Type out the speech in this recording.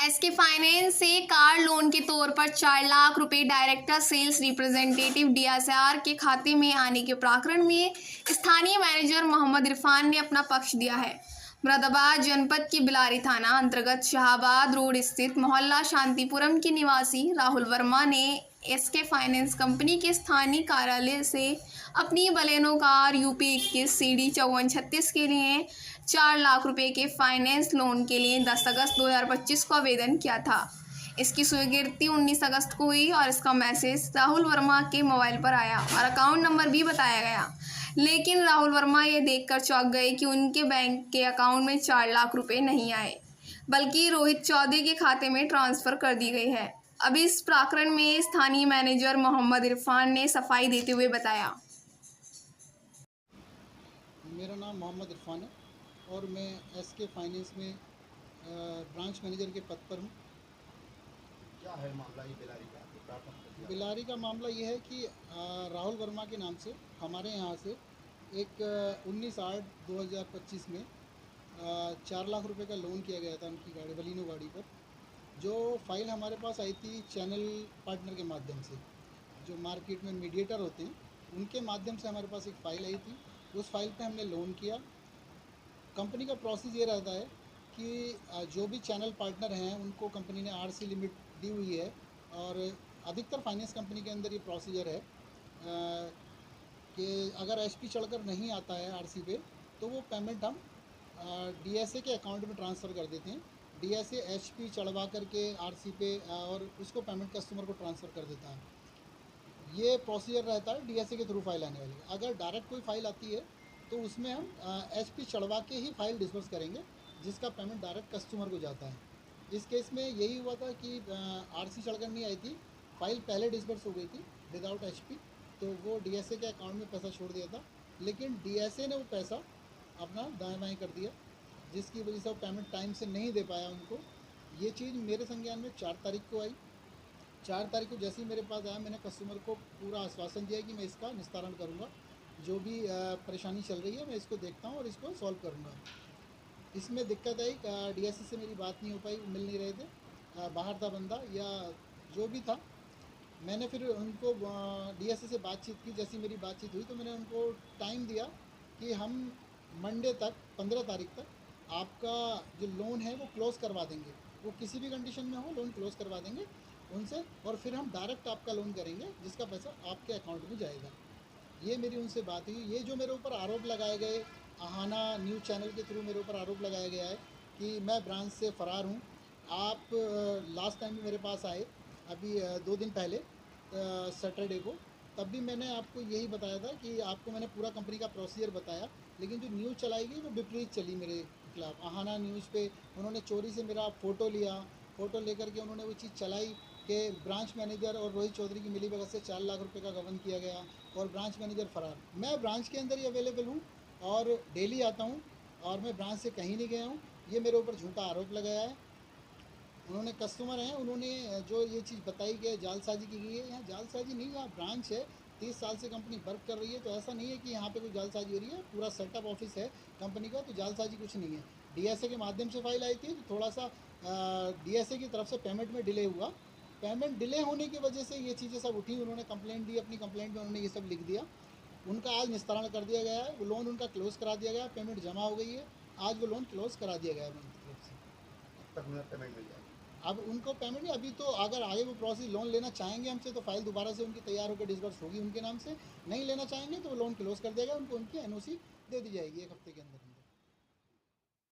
SK finance से car loan के तौर पर 4 लाख रुपए डायरेक्टर सेल्स रिप्रेजेंटेटिव डीएसआर के खाते में आने के प्रकरण में स्थानीय मैनेजर मोहम्मद इरफान ने अपना पक्ष दिया है। मुरादाबाद जनपद के बिलारी थाना अंतर्गत शाहबाद रोड स्थित मोहल्ला शांतिपुरम के निवासी राहुल वर्मा ने एसके फाइनेंस कंपनी के स्थानीय कार्यालय से अपनी बलेनो कार यूपी 21 CD 5436 के लिए 4 लाख रुपए के फाइनेंस लोन के लिए 10 अगस्त 2025 को आवेदन किया था। इसकी स्वीकृति 19 अगस्त को हुई और इसका मैसेज राहुल वर्मा के मोबाइल पर आया और अकाउंट नंबर भी बताया गया। लेकिन राहुल वर्मा ये देखकर चौंक गए कि उनके बैंक के अकाउंट में 4 लाख रुपए नहीं आए, बल्कि रोहित चौधरी के खाते में ट्रांसफ़र कर दी गई है। अब इस प्रकरण में स्थानीय मैनेजर मोहम्मद इरफान ने सफाई देते हुए बताया। मेरा नाम मोहम्मद इरफान है और मैं एसके फाइनेंस में ब्रांच मैनेजर के पद पर हूँ। क्या है मामला ये बिलारी का? बिलारी का मामला ये है कि राहुल वर्मा के नाम से हमारे यहाँ से एक 19/8/2025 में 4 लाख रुपए का लोन किया गया था उनकी गाड़ी बलिनो गाड़ी पर। जो फाइल हमारे पास आई थी चैनल पार्टनर के माध्यम से, जो मार्केट में मीडिएटर होते हैं उनके माध्यम से हमारे पास एक फ़ाइल आई थी। उस फाइल पे हमने लोन किया। कंपनी का प्रोसेस ये रहता है कि जो भी चैनल पार्टनर हैं उनको कंपनी ने आरसी लिमिट दी हुई है और अधिकतर फाइनेंस कंपनी के अंदर ये प्रोसीजर है कि अगर एचपी चढ़कर नहीं आता है आरसी पे तो वो पेमेंट हम डीएसए के अकाउंट में ट्रांसफ़र कर देते हैं। डीएसए एचपी चढ़वा करके आरसी पे और उसको पेमेंट कस्टमर को ट्रांसफ़र कर देता है। ये प्रोसीजर रहता है डीएसए के थ्रू फाइल आने वाली। अगर डायरेक्ट कोई फाइल आती है तो उसमें हम एचपी चढ़वा के ही फाइल डिस्बर्स करेंगे, जिसका पेमेंट डायरेक्ट कस्टमर को जाता है। इस केस में यही हुआ था कि आरसी चढ़कर नहीं आई थी, फाइल पहले डिस्बर्स हो गई थी विदाउट एचपी, तो वो डीएसए के अकाउंट में पैसा छोड़ दिया था। लेकिन डीएसए ने वो पैसा अपना दाएँ बाएँ कर दिया, जिसकी वजह से वो पेमेंट टाइम से नहीं दे पाया उनको। ये चीज़ मेरे संज्ञान में 4 तारीख को आई। 4 तारीख को जैसे ही मेरे पास आया, मैंने कस्टमर को पूरा आश्वासन दिया कि मैं इसका निस्तारण करूंगा, जो भी परेशानी चल रही है मैं इसको देखता हूं और इसको सॉल्व करूंगा। इसमें दिक्कत आई, डीएसए से मेरी बात नहीं हो पाई, मिल नहीं रहे थे, बाहर था बंदा या जो भी था। मैंने फिर उनको डीएसए से बातचीत की। जैसी मेरी बातचीत हुई तो मैंने उनको टाइम दिया कि हम मंडे तक 15 तारीख तक आपका जो लोन है वो क्लोज़ करवा देंगे, वो किसी भी कंडीशन में हो लोन क्लोज़ करवा देंगे उनसे, और फिर हम डायरेक्ट आपका लोन करेंगे जिसका पैसा आपके अकाउंट में जाएगा। ये मेरी उनसे बात हुई। ये जो मेरे ऊपर आरोप लगाए गए, आहाना न्यूज़ चैनल के थ्रू मेरे ऊपर आरोप लगाया गया है कि मैं ब्रांच से फ़रार हूँ। आप लास्ट टाइम भी मेरे पास आए, अभी 2 दिन पहले सैटरडे को, तब भी मैंने आपको यही बताया था कि आपको मैंने पूरा कंपनी का प्रोसीजर बताया, लेकिन जो न्यूज़ चलाई गई वो विपरीत चली मेरे खिलाफ। आहाना न्यूज़ पे उन्होंने चोरी से मेरा फ़ोटो लिया, फ़ोटो लेकर के उन्होंने वो चीज़ चलाई कि ब्रांच मैनेजर और रोहित चौधरी की मिलीभगत से 4 लाख रुपए का गबन किया गया और ब्रांच मैनेजर फ़रार। मैं ब्रांच के अंदर ही अवेलेबल हूँ और डेली आता हूँ और मैं ब्रांच से कहीं नहीं गया हूँ। ये मेरे ऊपर झूठा आरोप लगाया है। उन्होंने कस्टमर हैं, उन्होंने जो ये चीज़ बताई कि जालसाजी की गई है, यहाँ जालसाजी नहीं, यहाँ ब्रांच है, 30 साल से कंपनी वर्क कर रही है, तो ऐसा नहीं है कि यहाँ पे कोई जालसाजी हो रही है। पूरा सेटअप ऑफिस है कंपनी का, तो जालसाजी कुछ नहीं है। डीएसए के माध्यम से फाइल आई थी, तो थोड़ा सा डीएसए की तरफ से पेमेंट में डिले हुआ। पेमेंट डिले होने की वजह से ये चीज़ें सब उठी। उन्होंने कंप्लेंट दी, अपनी कंप्लेंट में उन्होंने ये सब लिख दिया। उनका आज निस्तारण कर दिया गया है, वो लोन उनका क्लोज़ करा दिया गया, पेमेंट जमा हो गई है, आज वो लोन क्लोज़ करा दिया गया है उनकी तरफ से। कब तक मुझे पेमेंट मिल जाएगी? अब उनको पेमेंट नहीं, अभी तो अगर आगे वो प्रोसेस लोन लेना चाहेंगे हमसे तो फाइल दोबारा से उनकी तैयार होकर डिस्बर्स होगी उनके नाम से। नहीं लेना चाहेंगे तो वो लोन क्लोज़ कर दिया गया, उनको उनकी एनओसी दे दी जाएगी 1 हफ्ते के अंदर।